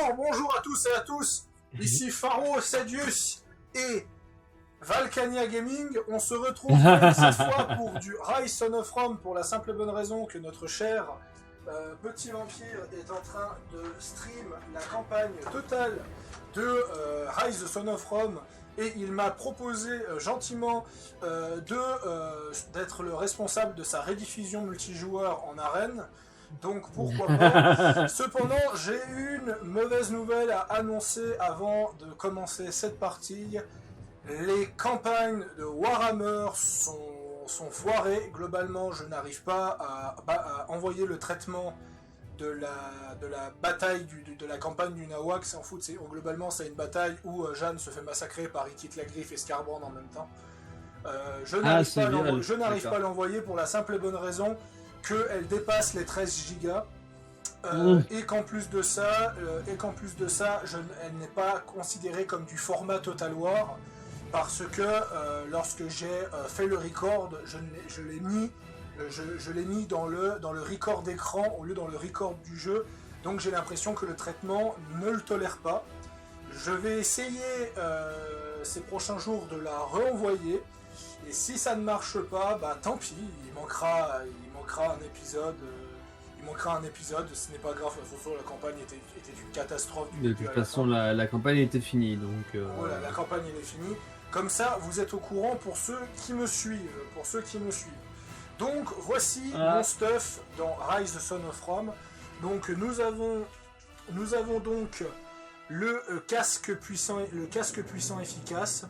Alors, bonjour à tous et à tous, ici Pharaoh, Sadius et Valkania Gaming. On se retrouve cette fois pour du Rise Son of Rome pour la simple et bonne raison que notre cher Petit Vampire est en train de stream la campagne totale de Rise Son of Rome et il m'a proposé gentiment d'être le responsable de sa rediffusion multijoueur en arène. Donc pourquoi pas. Cependant, j'ai une mauvaise nouvelle à annoncer avant de commencer cette partie. Les campagnes de Warhammer sont foirées. Globalement, je n'arrive pas à envoyer le traitement de la bataille de la campagne du Nawak. C'est en foot. Globalement, c'est une bataille où Jeanne se fait massacrer par Ikit la Griffe et Scarbrand en même temps. Je n'arrive pas à l'envoyer pour la simple et bonne raison qu'elle dépasse les 13 gigas et qu'en plus de ça, elle n'est pas considérée comme du format Total War parce que lorsque j'ai fait le record, je l'ai mis dans le record d'écran au lieu dans le record du jeu, donc j'ai l'impression que le traitement ne le tolère pas. Je vais essayer ces prochains jours de la renvoyer. Et si ça ne marche pas, bah tant pis, il manquera un épisode. Ce n'est pas grave, de toute façon la campagne était une catastrophe. De toute façon, la campagne était finie, donc... Voilà, la campagne elle est finie. Comme ça, vous êtes au courant pour ceux qui me suivent. Donc, voici mon stuff dans Rise Son of Rome. Donc, nous avons donc le casque puissant efficace,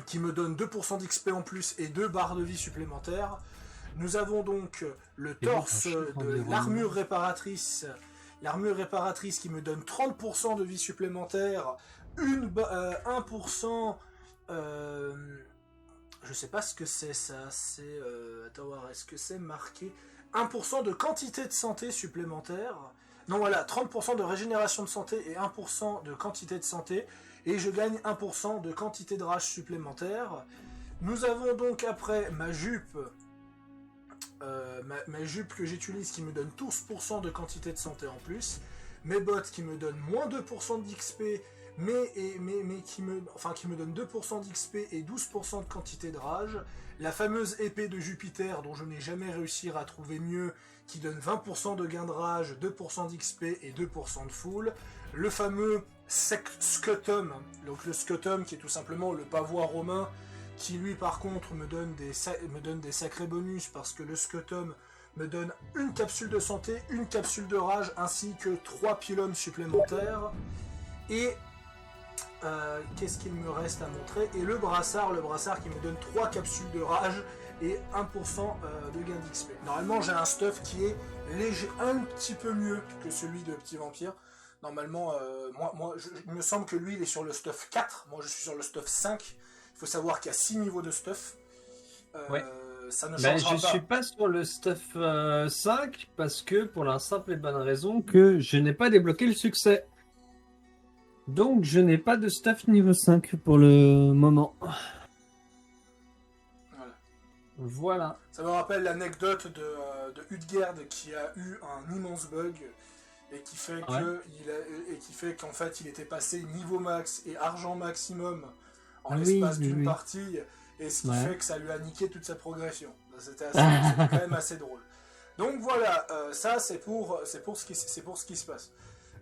qui me donne 2% d'XP en plus et 2 barres de vie supplémentaires. Nous avons donc le torse de l'armure réparatrice qui me donne 30% de vie supplémentaire, 1%, je sais pas ce que c'est ça, c'est, attends voir, est-ce que c'est marqué 1% de quantité de santé supplémentaire, non voilà, 30% de régénération de santé et 1% de quantité de santé, et je gagne 1% de quantité de rage supplémentaire. Nous avons donc après ma jupe, ma jupe que j'utilise qui me donne 12% de quantité de santé en plus, mes bottes qui me donnent moins 2% d'XP, mais qui me donnent 2% d'XP et 12% de quantité de rage, la fameuse épée de Jupiter dont je n'ai jamais réussi à trouver mieux, qui donne 20% de gain de rage, 2% d'XP et 2% de full, le fameux Scutum, donc le Scutum qui est tout simplement le pavois romain, qui lui par contre me donne des sacrés bonus parce que le Scutum me donne une capsule de santé, une capsule de rage ainsi que 3 pylônes supplémentaires. Et qu'est-ce qu'il me reste à montrer? Et le brassard qui me donne 3 capsules de rage et 1% de gain d'XP. Normalement j'ai un stuff qui est léger, un petit peu mieux que celui de Petit Vampire. Normalement, il me semble que lui il est sur le stuff 4, moi je suis sur le stuff 5. Il faut savoir qu'il y a 6 niveaux de stuff. Ouais. Ça ne changera pas. Je suis pas sur le stuff 5 parce que pour la simple et bonne raison que je n'ai pas débloqué le succès. Donc je n'ai pas de stuff niveau 5 pour le moment. Voilà. Ça me rappelle l'anecdote de Hudgerd qui a eu un immense bug et qui fait qu'en fait il était passé niveau max et argent maximum en l'espace d'une partie, et ce qui fait que ça lui a niqué toute sa progression. C'était quand même assez drôle. Donc voilà, ça c'est pour ce qui se passe.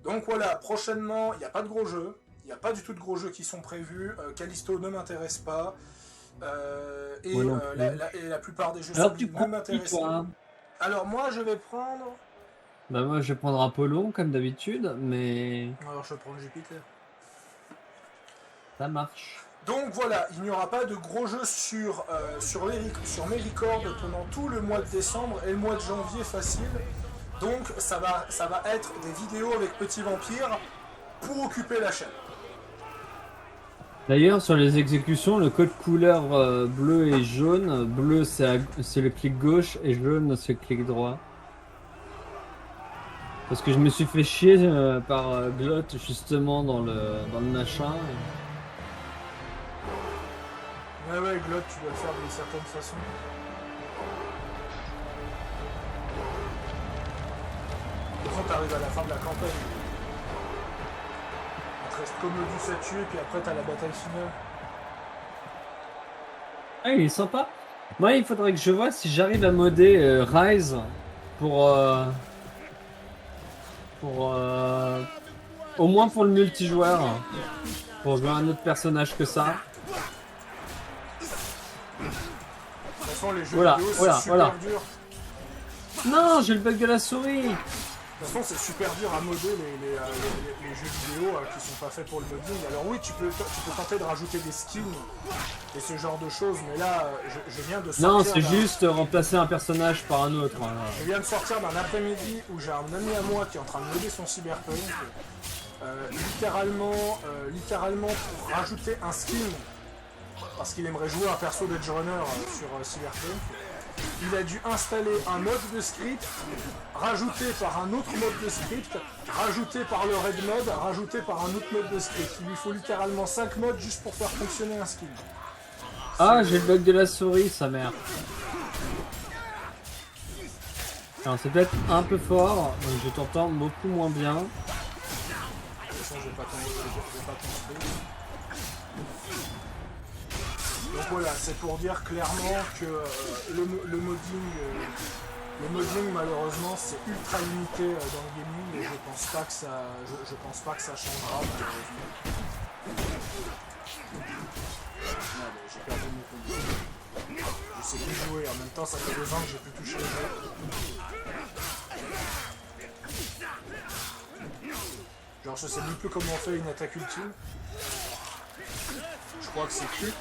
Donc voilà, prochainement, il n'y a pas de gros jeux, il n'y a pas du tout de gros jeux qui sont prévus, Callisto ne m'intéresse pas, et la plupart des jeux ne m'intéressent pas. Alors moi je vais prendre... Bah moi je vais prendre Apollon comme d'habitude, mais... Alors je vais prendre Jupiter. Ça marche. Donc voilà, il n'y aura pas de gros jeux sur mes records pendant tout le mois de décembre et le mois de janvier facile. Donc ça va être des vidéos avec Petit Vampire pour occuper la chaîne. D'ailleurs sur les exécutions, le code couleur bleu et jaune, bleu c'est le clic gauche et jaune c'est le clic droit. Parce que je me suis fait chier par Glot justement dans le machin. Ouais, Glot, tu dois le faire d'une certaine façon. De toute façon, t'arrives à la fin de la campagne. reste comme le boss à tuer, puis après t'as la bataille finale. Ah, il est sympa. Moi, il faudrait que je vois si j'arrive à modder Rise pour, au moins pour le multijoueur, pour jouer un autre personnage que ça. De toute façon, les jeux Voilà, vidéo, voilà, c'est super voilà. dur. Non, j'ai le bug de la souris. De toute façon, c'est super dur à modder les jeux vidéo qui sont pas faits pour le modding. Alors oui, tu peux tenter de rajouter des skins et ce genre de choses, mais là, je viens de sortir... Non, c'est juste remplacer un personnage par un autre. Voilà. Je viens de sortir d'un après-midi où j'ai un ami à moi qui est en train de modder son Cyberpunk. Littéralement pour rajouter un skin, parce qu'il aimerait jouer un perso d'Edge Runner sur Cyberpunk. Il a dû installer un mode de script, rajouté par un autre mode de script, rajouté par le raid mode, rajouté par un autre mode de script. Il lui faut littéralement 5 modes juste pour faire fonctionner un skin. Ah, j'ai le bug de la souris, sa mère. Alors, c'est peut-être un peu fort, donc je t'entends beaucoup moins bien. De toute façon, je vais pas construire. Donc voilà, c'est pour dire clairement que le modding malheureusement c'est ultra limité dans le gaming et je pense pas que ça changera malheureusement. Allez, j'ai perdu mon combo. Je sais plus jouer, en même temps ça fait 2 ans que j'ai plus touché le jeu. Genre je sais même plus comment on fait une attaque ultime. Je crois que c'est Q.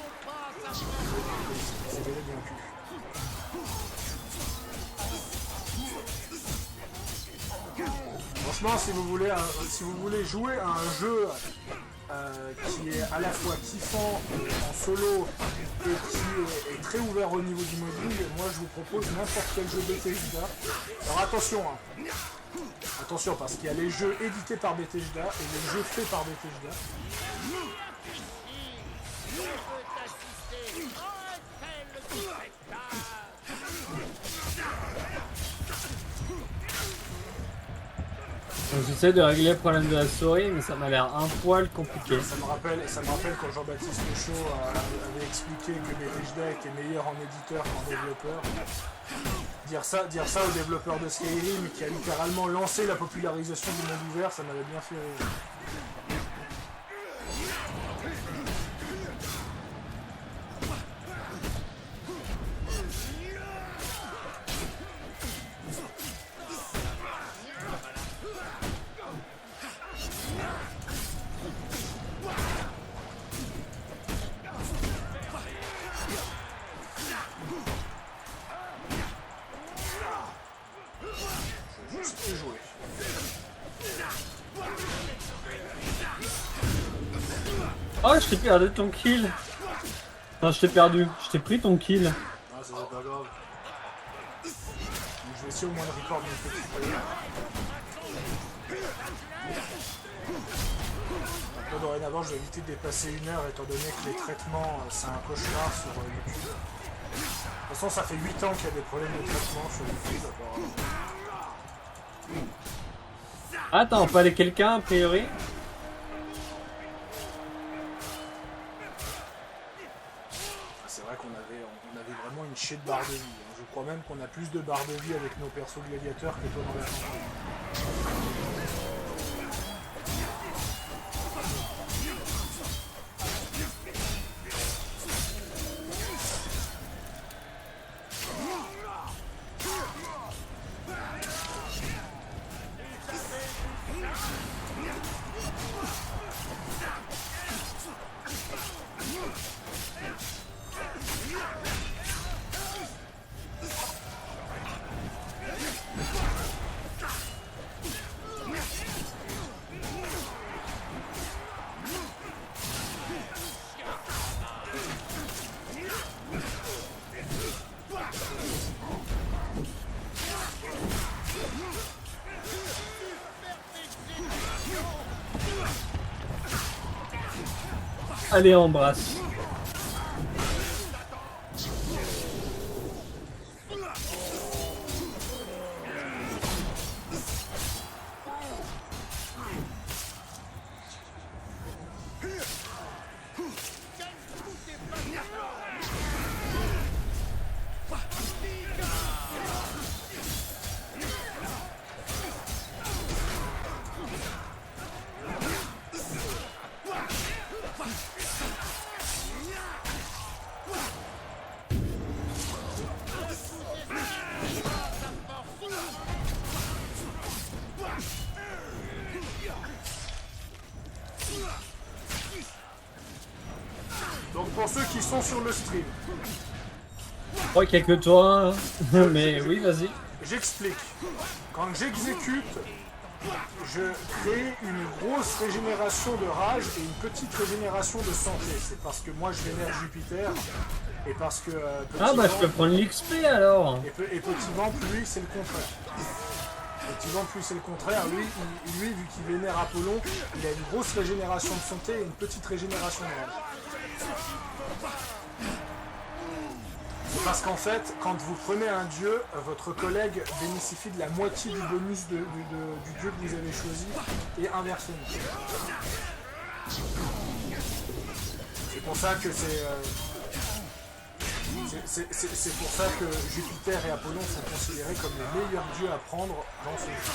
C'est bel et bien Q. Franchement, si vous voulez jouer à un jeu qui est à la fois kiffant en solo et qui est très ouvert au niveau du modding, moi je vous propose n'importe quel jeu Bethesda. Alors attention, attention parce qu'il y a les jeux édités par Bethesda et les jeux faits par Bethesda. J'essaie de régler le problème de la souris, mais ça m'a l'air un poil compliqué. Ça me rappelle quand Jean-Baptiste Michaud avait expliqué que Bethesda était meilleur en éditeur qu'en développeur. Dire ça au développeur de Skyrim qui a littéralement lancé la popularisation du monde ouvert, ça m'avait bien fait rire. Oh, je t'ai perdu ton kill. Non, je t'ai perdu. Je t'ai pris ton kill. Ah, c'est pas grave. Donc, je vais essayer au moins de record une petite fois. Maintenant, dorénavant, je vais éviter de dépasser 1 heure étant donné que les traitements, c'est un cauchemar sur YouTube. De toute façon, ça fait 8 ans qu'il y a des problèmes de traitement sur YouTube, apparemment. Attends, on peut aller quelqu'un a priori. C'est vrai qu'on avait vraiment une chier de barre de vie. Je crois même qu'on a plus de barres de vie avec nos persos gladiateurs que toi dans la campagne. Allez, embrasse. pour ceux qui sont sur le stream. Je crois qu'il n'y a que toi, hein. Mais oui, vas-y. J'explique. Quand j'exécute, je crée une grosse régénération de rage et une petite régénération de santé. C'est parce que moi je vénère Jupiter et parce que Ah bah je peux prendre l'XP alors. Et Petit Vamp, lui, c'est le contraire. Petit Vamp, lui, c'est le contraire. Lui, vu qu'il vénère Apollon, il a une grosse régénération de santé et une petite régénération de rage. Parce qu'en fait, quand vous prenez un dieu, votre collègue bénéficie de la moitié du bonus du dieu que vous avez choisi, et inversement. C'est pour ça que c'est pour ça que Jupiter et Apollon sont considérés comme les meilleurs dieux à prendre dans ce jeu.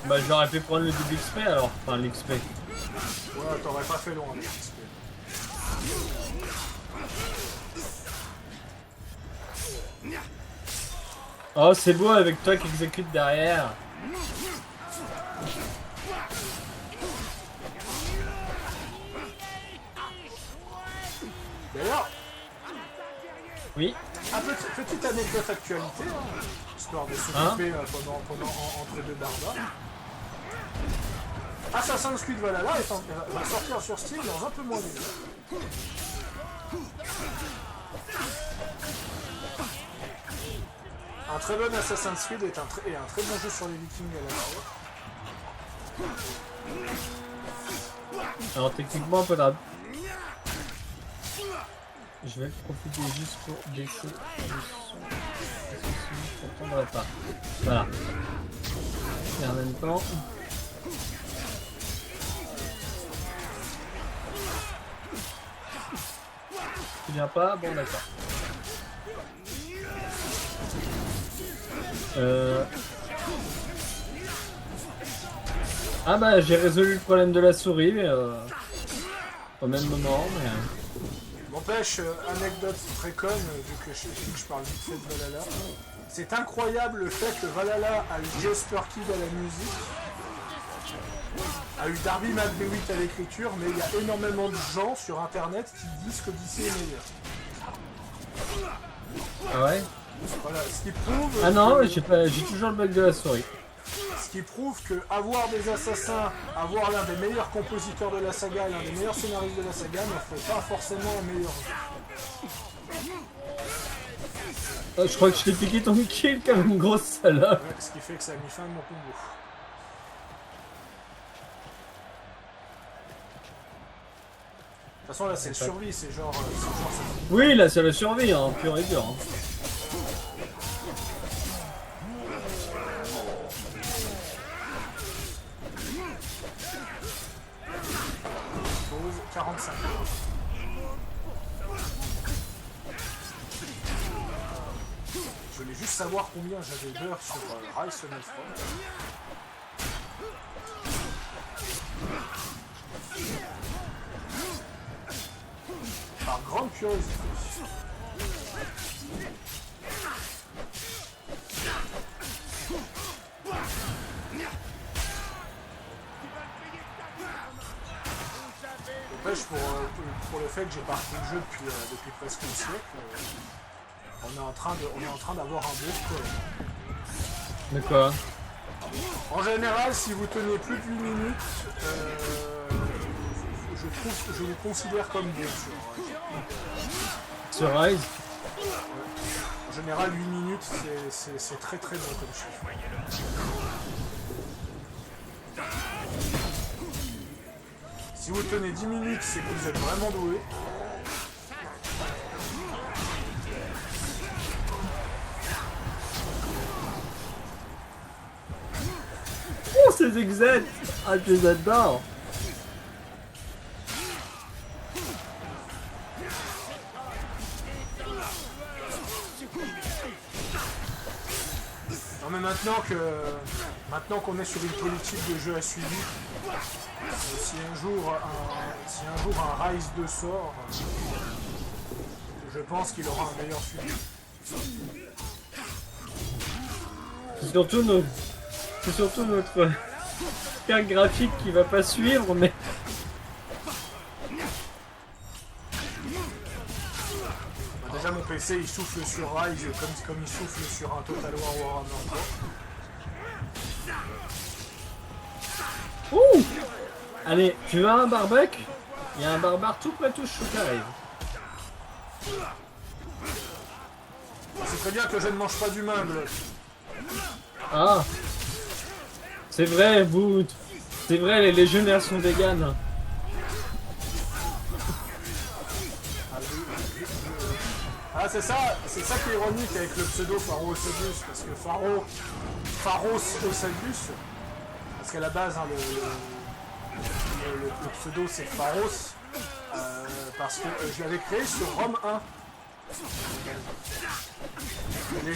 Bah j'aurais pu prendre le double XP alors, enfin l'XP. Ouais, t'aurais pas fait long avec l'XP. Oh c'est beau avec toi qui exécute derrière. D'ailleurs, oui. Petite anecdote actualité, hein, histoire de s'occuper entre deux barbares. Assassin's Creed Valhalla va sortir sur Steam dans un peu moins d'une heure. Un très bon Assassin's Creed est un très bon jeu sur les Vikings à la fois. Alors techniquement pas grave. Je vais profiter juste pour baisser le son. Je n'entendrai pas. Voilà. Et en même temps. Tu viens pas? Bon d'accord. Ah bah j'ai résolu le problème de la souris mais au même moment mais... N'empêche, anecdote très conne, vu que je parle vite fait de Valhalla. C'est incroyable le fait que Valhalla a eu Jasper Kidd à la musique, a eu Darby McDewitt à l'écriture, mais il y a énormément de gens sur internet qui disent que DC est meilleur. Ah ouais? Voilà, ce qui prouve... Ah non, j'ai toujours le bug de la souris. Ce qui prouve que avoir des assassins, avoir l'un des meilleurs compositeurs de la saga, l'un des meilleurs scénaristes de la saga, ne fait pas forcément un meilleur jeu. Oh, je crois que je t'ai piqué ton kill comme une grosse salope. Ouais, ce qui fait que ça a mis fin à mon combo. De toute façon là c'est le survie, c'est genre... Oui là c'est la survie, hein, pur et dur. Hein. 45. Je voulais juste savoir combien j'avais d'heures sur Rise of Front. Par grande curiosité. Pour le fait que j'ai pas repris le jeu depuis presque un siècle, on est en train d'avoir un beau score. De quoi? En général, si vous tenez plus de 8 minutes, je vous considère comme bon sur Rise. En général, 8 minutes, c'est très très bon comme chiffre. Si vous tenez 10 minutes, c'est que vous êtes vraiment doué. Oh, ces exets! Ah, je les adore! Non mais maintenant qu'on est sur une politique de jeu à suivi, si un jour un Rise 2 sort, je pense qu'il aura un meilleur suivi. C'est surtout notre carte graphique qui va pas suivre, mais... Déjà mon PC il souffle sur Rise comme il souffle sur un Total War Warhammer 3. Ouh! Allez, tu veux un barbecue? Il y a un barbare tout près tout chaud qui arrive. C'est très bien que je ne mange pas d'humain, Glock. Ah! C'est vrai, vous... C'est vrai, les légionnaires sont véganes. Ah c'est ça qui est ironique avec le pseudo Pharos Osagius, parce que Pharos Osagius, parce qu'à la base hein, le pseudo c'est Pharos, parce que je l'avais créé sur Rome 1. Le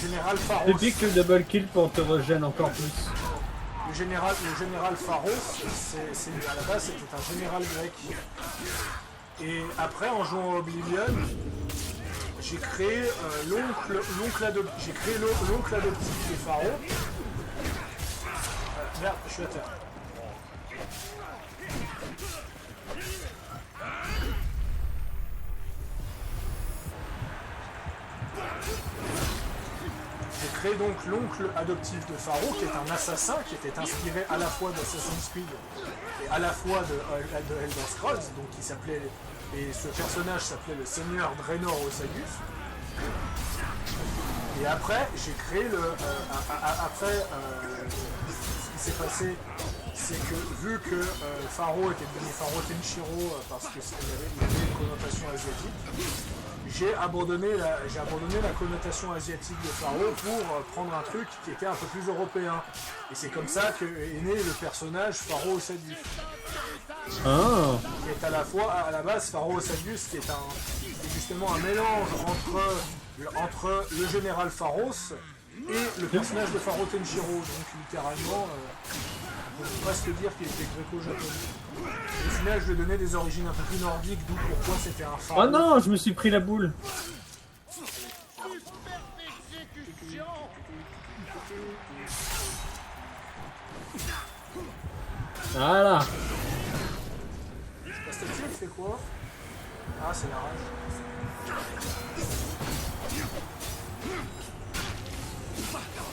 général Pharos. Depuis que le double kill pour te régène encore plus. Le général Pharos, à la base c'était un général grec. Et après, en jouant à Oblivion, j'ai créé l'oncle adoptif des pharaons. Merde, je suis à terre. J'ai créé donc l'oncle adoptif de Pharaon, qui est un assassin, qui était inspiré à la fois d'Assassin's Creed et à la fois de Elder Scrolls, donc il s'appelait, et ce personnage s'appelait le Seigneur Draenor Osagius. Et après, j'ai créé ce qui s'est passé, c'est que vu que Pharaon était devenu Pharaon Tenshiro parce qu'il avait une connotation asiatique, j'ai abandonné la connotation asiatique de Pharaon pour prendre un truc qui était un peu plus européen. Et c'est comme ça que est né le personnage Pharaon Osagius. Ah. Qui est à la base Pharaon Osagius, qui est justement un mélange entre le général Pharos et le personnage de Pharaon Tenshiro. Donc littéralement, on peut presque dire qu'il était gréco-japonais. Au final, je lui ai donné des origines un peu plus nordiques, d'où pourquoi c'était un pharaon. Oh non, je me suis pris la boule. Voilà. Pastel, il fait quoi? Ah, c'est la rage.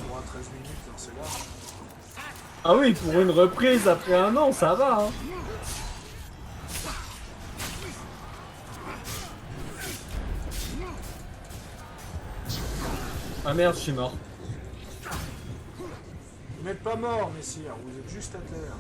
Moins 13 minutes, hein, c'est là. Ah oui, pour une reprise après un an, ça va. Hein. Ah merde, je suis mort. Vous n'êtes pas mort, messire, vous êtes juste à terre.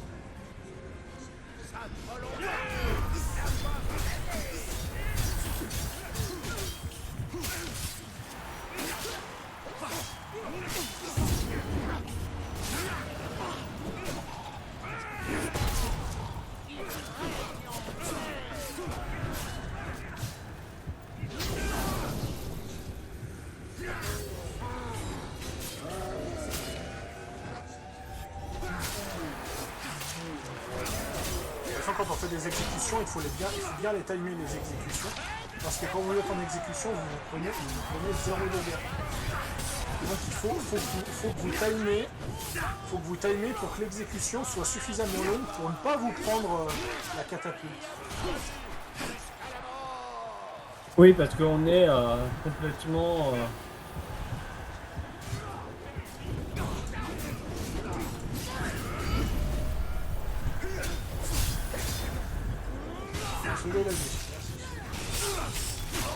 Quand on fait des exécutions, il faut bien les timer les exécutions, parce que quand vous êtes en exécution, vous prenez 0 dégâts. Donc il faut que vous timez pour que l'exécution soit suffisamment longue pour ne pas vous prendre la catapulte. Oui, parce qu'on est complètement...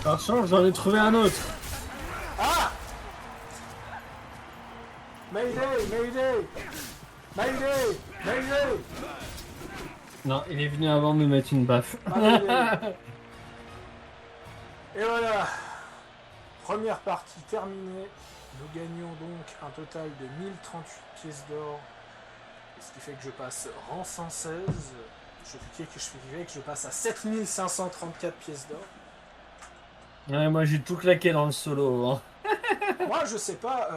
Par chance, j'en ai trouvé un autre. Ah! Mayday! Mayday! Mayday! Mayday! Non, il est venu avant de me mettre une baffe. Et voilà! Première partie terminée. Nous gagnons donc un total de 1038 pièces d'or. Ce qui fait que je passe rang 116. Je fais que je passe à 7534 pièces d'or. Ouais, moi j'ai tout claqué dans le solo. Hein. Moi je sais pas,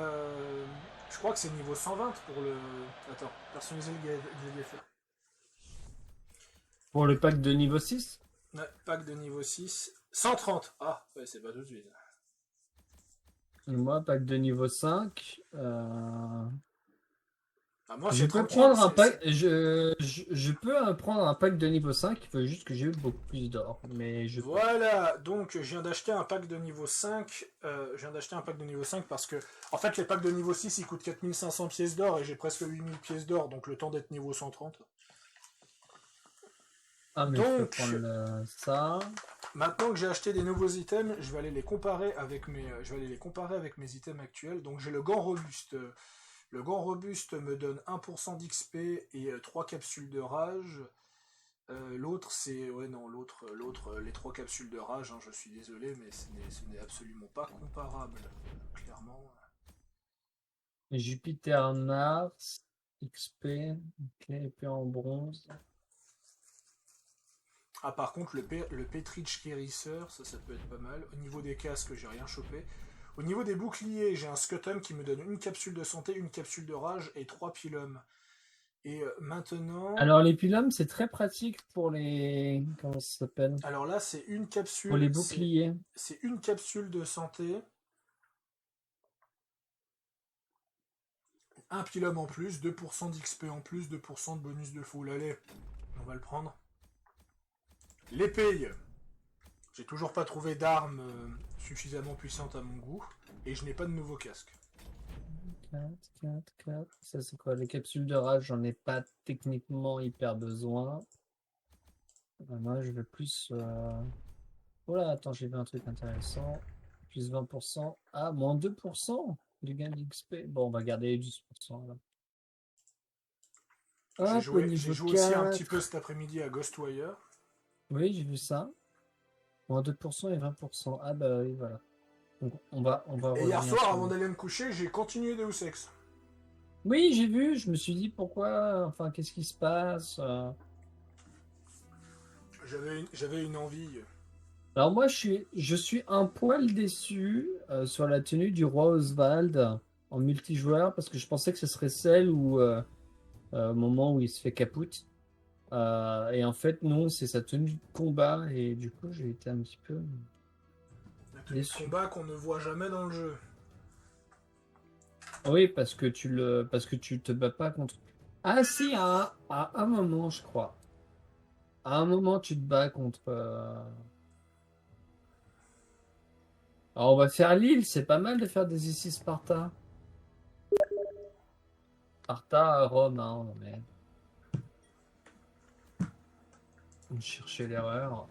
je crois que c'est niveau 120 pour le... Attends, personnaliser le guide FR. Pour le pack de niveau 6? Ouais, pack de niveau 6. 130. Ah, ouais, c'est pas tout de suite. Et moi, pack de niveau 5. Ah, moi, Je c'est peux tranquille. prendre un pack. Je peux prendre un pack de niveau 5. Il faut juste que j'ai eu beaucoup plus d'or. Mais je peux. Voilà, donc je viens d'acheter un pack de niveau 5. Je viens d'acheter un pack de niveau 5 parce que, en fait, les packs de niveau 6 ils coûtent 4500 pièces d'or et j'ai presque 8000 pièces d'or, donc le temps d'être niveau 130. Ah, mais je peux Donc, prendre ça. maintenant que j'ai acheté des nouveaux items, je vais aller les comparer avec mes items actuels. Donc j'ai le gant robuste. Le gant robuste me donne 1% d'XP et 3 capsules de rage. L'autre, c'est... Ouais, non, l'autre, les 3 capsules de rage, hein, je suis désolé, mais ce n'est absolument pas comparable, clairement. Jupiter Mars. XP. Ok, épée en bronze. Ah, par contre, le Petrich Guérisseur, ça peut être pas mal. Au niveau des casques, j'ai rien chopé. Au niveau des boucliers, j'ai un Scutum qui me donne une capsule de santé, une capsule de rage et 3 pilums. Et maintenant... Alors, les pilums, c'est très pratique pour les. Comment ça s'appelle? Alors là, c'est une capsule... Pour les boucliers. C'est une capsule de santé. Un pilum en plus, 2% d'XP en plus, 2% de bonus de full. Allez, on va le prendre. L'épée. J'ai toujours pas trouvé d'arme suffisamment puissante à mon goût. Et je n'ai pas de nouveau casque. 4. Ça, c'est quoi? Les capsules de rage, j'en ai pas techniquement hyper besoin. Moi, je veux plus. Voilà, attends, j'ai vu un truc intéressant. Plus 20%. Ah, moins 2% du gain d'XP. Bon, on va garder les 10%. Là. J'ai Hop, joué niveau aussi un 4. petit peu cet après-midi à Ghostwire. Oui, j'ai vu ça. Moins 2% et 20%. Ah bah oui, voilà. Donc on va Et hier revenir soir, sur avant le- d'aller me coucher, j'ai continué Deus Ex. Oui, j'ai vu, je me suis dit pourquoi, enfin, qu'est-ce qui se passe? J'avais une envie. Alors moi, je suis un poil déçu sur la tenue du roi Oswald en multijoueur parce que je pensais que ce serait celle où, au moment où il se fait capoute. Et en fait, non, c'est sa tenue de combat et du coup, j'ai été un petit peu La tenue de déçu. combat qu'on ne voit jamais dans le jeu. Oui, parce que tu te bats pas contre. Ah si, à un moment, je crois. À un moment, tu te bats contre. Alors, on va faire l'île, c'est pas mal de faire des ici Sparta. Sparta, Rome, hein, mais. On cherchait l'erreur.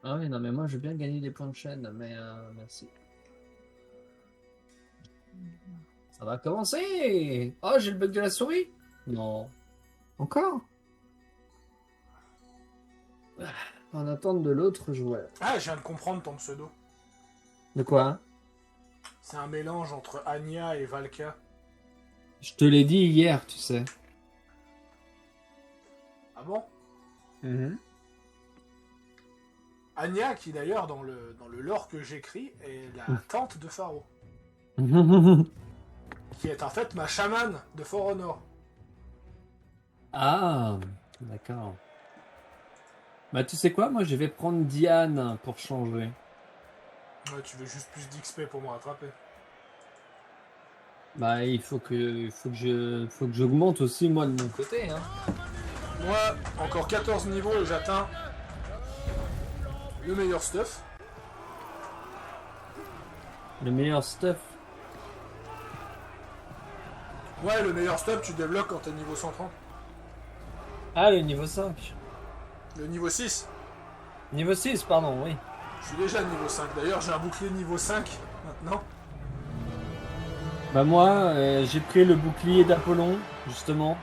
Ah oui, non, mais moi, je veux bien gagner des points de chaîne, mais merci. Ça va commencer! Oh, j'ai le bug de la souris? Non. Encore? En attente de l'autre joueur. Ah, je viens de comprendre ton pseudo. De quoi? C'est un mélange entre Anya et Valka. Je te l'ai dit hier, tu sais. Ah bon? Mhm. Anya, qui d'ailleurs, dans le lore que j'écris, est la tante de Pharaon. Qui est en fait ma chamane de For Honor. Ah, d'accord. Bah, tu sais quoi, moi je vais prendre Diane pour changer. Ouais, tu veux juste plus d'XP pour me rattraper. Bah, faut que j'augmente aussi moi de mon côté, hein. Moi, encore 14 niveaux et j'atteins le meilleur stuff. Le meilleur stuff. Ouais, le meilleur stuff, tu débloques quand t'es niveau 130. Ah, le niveau 5. Le niveau 6, Niveau 6, pardon, oui. je suis déjà niveau 5. D'ailleurs, j'ai un bouclier niveau 5 maintenant. Bah, moi, j'ai pris le bouclier d'Apollon, justement.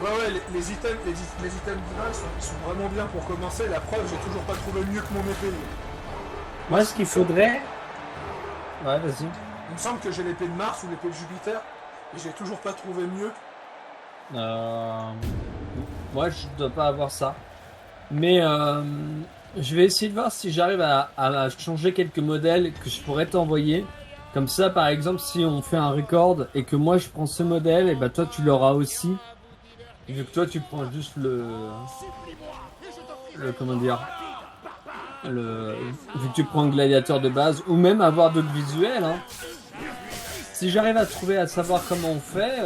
Ouais, les items divins, ils sont vraiment bien pour commencer. La preuve, j'ai toujours pas trouvé mieux que mon épée. Moi, ce qu'il faudrait. Ouais, vas-y. Il me semble que j'ai l'épée de Mars ou l'épée de Jupiter, et j'ai toujours pas trouvé mieux. Moi, je dois pas avoir ça. Mais je vais essayer de voir si j'arrive à changer quelques modèles que je pourrais t'envoyer. Comme ça, par exemple, si on fait un record et que moi je prends ce modèle, et bah toi tu l'auras aussi. Vu que toi tu prends juste comment dire, vu que tu prends le gladiateur de base, ou même avoir d'autres visuels, hein. Si j'arrive à trouver, à savoir comment on fait,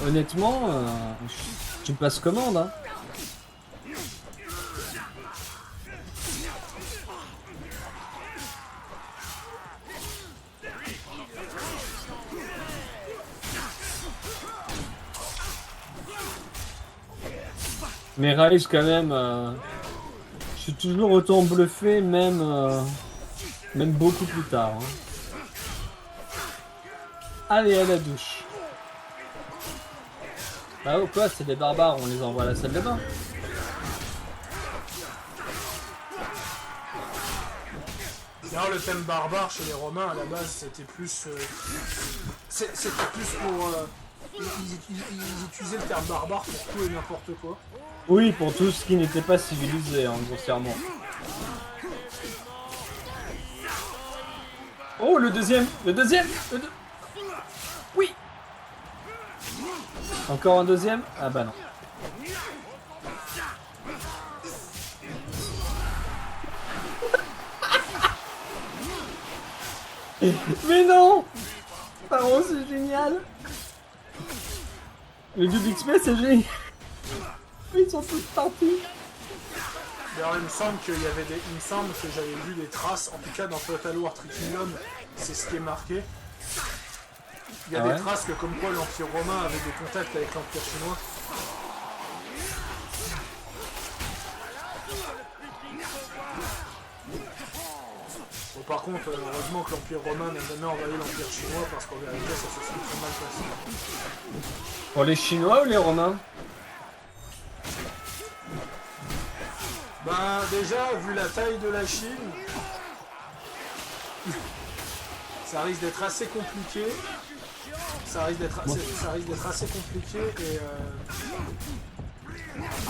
honnêtement, tu passes commande, hein. Mais Rise quand même, je suis toujours autant bluffé, même beaucoup plus tard, hein. Allez, à la douche. Ah oh quoi, c'est des barbares, on les envoie à la salle de bain. D'ailleurs, le thème barbare chez les Romains à la base c'était plus pour ils utilisaient le terme barbare pour tout et n'importe quoi. Oui, pour tout ce qui n'était pas civilisé, hein, grossièrement. Oh, le deuxième. Oui. Encore un deuxième? Ah bah non. Mais non! Pardon, c'est génial! Le double XP, c'est génial! Ils sont tous partis! D'ailleurs, il me semble que j'avais vu des traces, en tout cas dans Total War Trickingdom, c'est ce qui est marqué. Il y a des traces que comme quoi l'Empire romain avait des contacts avec l'Empire chinois. Bon, par contre, heureusement que l'Empire romain n'a jamais envahi l'Empire chinois parce qu'en vérité ça se serait très mal passé. Pour les Chinois ou les Romains? Ben déjà, vu la taille de la Chine, ça risque d'être assez compliqué. Ça risque d'être assez compliqué et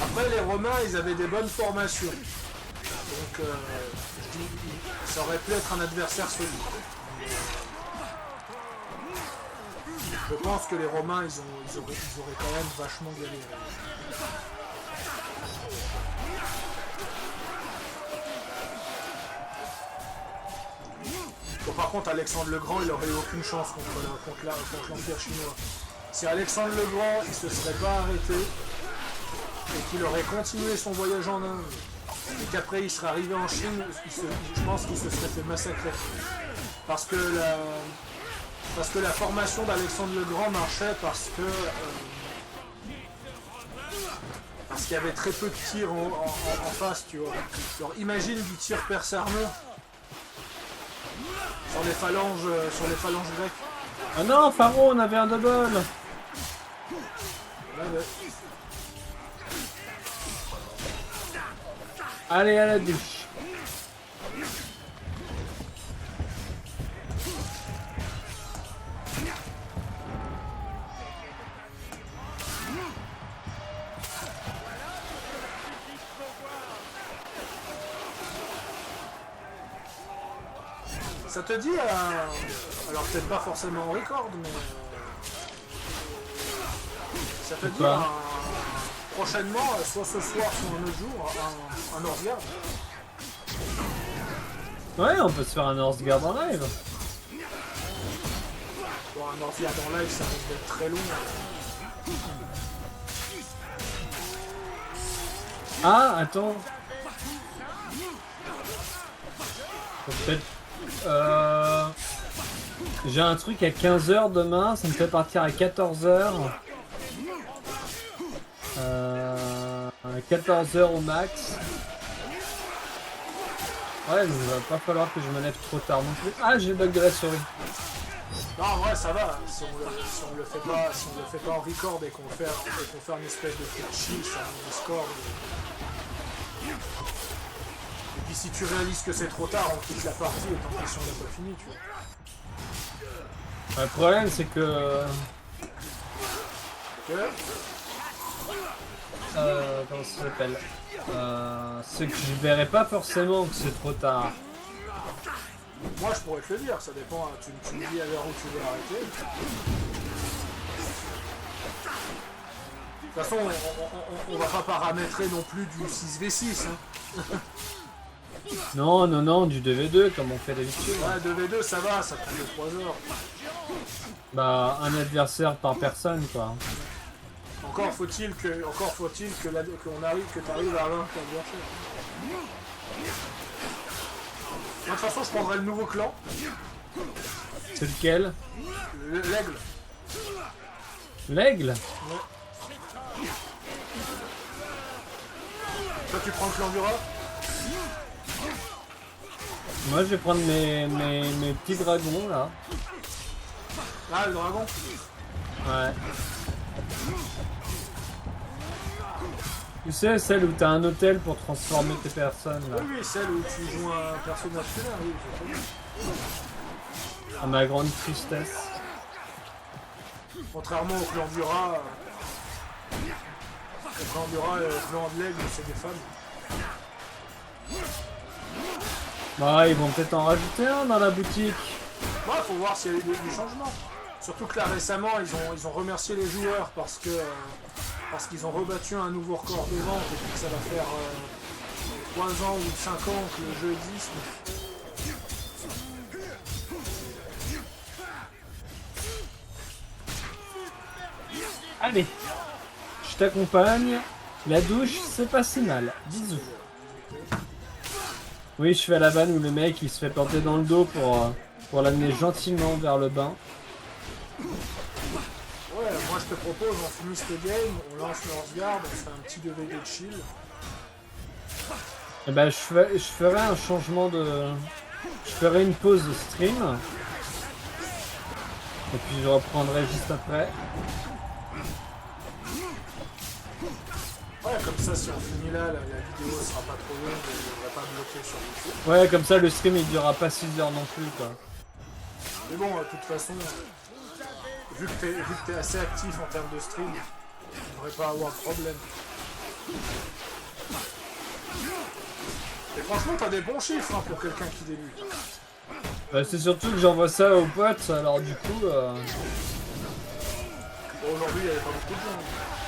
après les Romains ils avaient des bonnes formations. Donc je dis, ça aurait pu être un adversaire solide. Je pense que les Romains ils auraient quand même vachement galéré. Bon, par contre, Alexandre le Grand, il aurait eu aucune chance contre l'Empire chinois. Si Alexandre le Grand, il se serait pas arrêté et qu'il aurait continué son voyage en Inde et qu'après il serait arrivé en Chine, je pense qu'il se serait fait massacrer. Parce que la formation d'Alexandre le Grand marchait parce qu'il y avait très peu de tirs en face, tu vois. Alors imagine du tir perse-armure sur les phalanges grecques. Ah non, Pharaon, on avait un double. Ouais. Allez, à la douche. Ça te dit, alors peut-être pas forcément en record, mais ça te dit prochainement, soit ce soir, soit un autre jour, un Northgard. Ouais, on peut se faire un Northgard en live. Bon, un Northgard en live, ça risque d'être très long. Ah, attends. Peut-être. J'ai un truc à 15h demain, ça me fait partir à 14h. 14h au max. Ouais, il va pas falloir que je me lève trop tard non plus. Ah, j'ai le bug de la souris. Non, en vrai, ça va. Si on le fait pas en record et qu'on fait une espèce de truc chill sur un Discord. Et puis si tu réalises que c'est trop tard, on quitte la partie et tant pis si on n'a pas fini, tu vois. Le problème, c'est que... comment ça s'appelle, c'est que je verrai pas forcément que c'est trop tard. Moi je pourrais te le dire, ça dépend, tu me dis à l'heure où tu veux arrêter. toute façon, on va pas paramétrer non plus du 6v6. Hein. Non, non, non, du 2v2 comme on fait d'habitude. Ouais, 2v2 ça va, ça prend 2-3 heures. Bah, un adversaire par personne, quoi. Encore faut-il que qu'on arrive, que tu arrives à vaincre l'adversaire. De toute façon, je prendrai le nouveau clan. C'est lequel? L'aigle. L'aigle? Ouais. Toi, tu prends le clan du rat? Moi, je vais prendre mes petits dragons, là. Ah, le dragon? Ouais. Tu sais, celle où t'as un hôtel pour transformer tes personnes, là. Oui, oui, celle où tu joues un personnage féminin, oui, c'est À ma grande tristesse. contrairement au clan du rat. Le clan du rat et le clan de l'aigle, c'est des femmes. Bah, ils vont peut-être en rajouter un dans la boutique. Ouais, faut voir s'il y a eu du changement. Surtout que là récemment, ils ont remercié les joueurs parce qu'ils ont rebattu un nouveau record de vente et puis que ça va faire 3 ans ou 5 ans que le jeu existe. Allez, je t'accompagne. La douche, c'est pas si mal. Bisous. Oui, je fais la vanne où le mec il se fait planter dans le dos pour l'amener gentiment vers le bain. Ouais, moi je te propose, on finit ce game, on lance Northgard, on fait un petit 2v de chill. Et ben, je ferai un changement de... Je ferai une pause de stream. Et puis je reprendrai juste après. Ouais, comme ça, si on finit là, la vidéo sera pas trop longue et on va pas me bloquer sur YouTube. Ouais, comme ça le stream il durera pas 6 heures non plus, quoi. Mais bon, de toute façon, vu que t'es assez actif en termes de stream, tu devrais pas avoir de problème. Et franchement, t'as des bons chiffres hein, pour quelqu'un qui débute. Bah, c'est surtout que j'envoie ça aux potes, alors du coup... Bon, aujourd'hui, il y avait pas beaucoup de gens.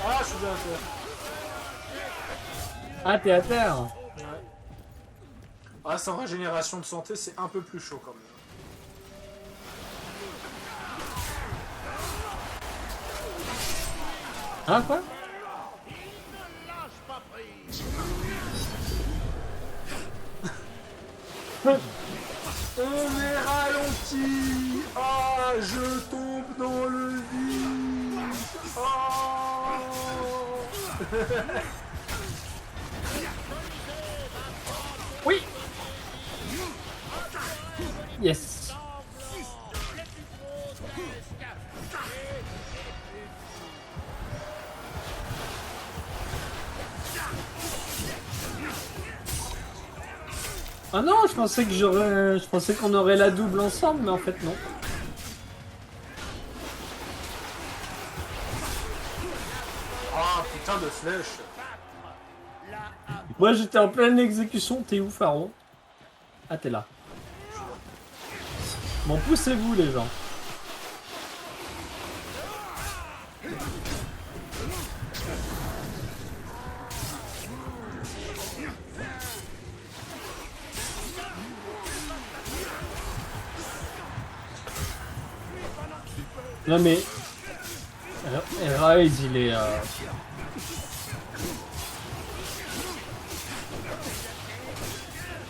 Ah, je suis bien à terre. Ah, t'es à terre? Ouais. Ah, sans régénération de santé, c'est un peu plus chaud quand même. Ah, quoi? On est ralenti. Ah, je tombe dans le vide. Oh. Oui! Yes! Ah non, je pensais qu'on aurait la double ensemble, mais en fait non. Ah, putain de flèche. Moi j'étais en pleine exécution, t'es où Pharaon? Ah t'es là. Bon, poussez-vous les gens. Non mais... Raid il est...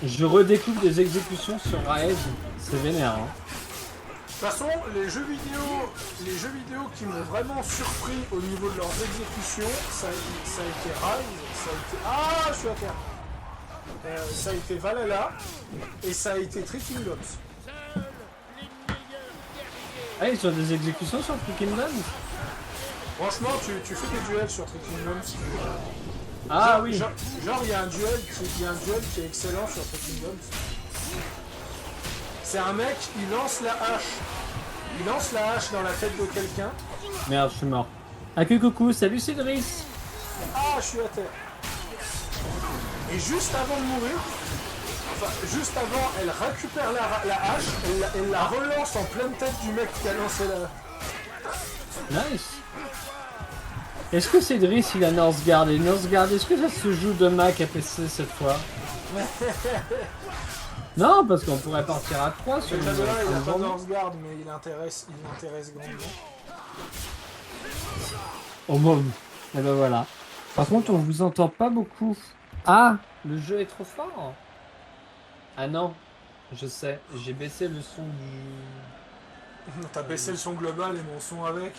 Je redécouvre des exécutions sur Raid, c'est vénère. Hein. De toute façon, les jeux vidéo qui m'ont vraiment surpris au niveau de leurs exécutions, ça a été Rise, ça a été... Ah, je suis à terre. Ça a été Valhalla, et ça a été Three Kingdoms. Ah, ils ont des exécutions sur Three Kingdoms? Franchement, tu fais des duels sur Three Kingdoms. Ah genre, oui. Genre, il y a un duel qui est excellent sur Three Kingdoms. C'est un mec, il lance la hache. Il lance la hache dans la tête de quelqu'un. Merde, je suis mort. Ah que coucou, salut Cédric. Ah, je suis à terre. Et juste avant de mourir, enfin, juste avant, elle récupère la hache, elle la relance en pleine tête du mec qui a lancé la... Nice. Est-ce que Cédric il a Northgard? Et Northgard, est-ce que ça se joue de Mac à PC cette fois? Non, parce qu'on pourrait partir à 3 sur Le une Javelin, il a une pas journée. Northgard, mais il intéresse grandement. Oh bon. Et ben voilà. Par contre, on vous entend pas beaucoup. Ah, le jeu est trop fort. Ah non, je sais, j'ai baissé le son du... T'as baissé le son global et mon son avec.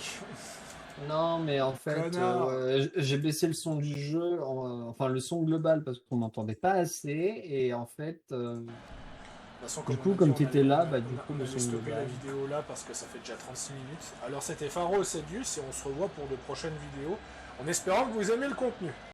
Non, mais en fait, Connard. j'ai baissé le son du jeu, enfin le son global parce qu'on n'entendait pas assez, et en fait, De toute façon, du on coup, a comme dit, tu étais là, bah du coup on le allait son stopper la global. vidéo là parce que ça fait déjà 36 minutes. Alors c'était Pharo et Cédius et on se revoit pour de prochaines vidéos en espérant que vous aimez le contenu.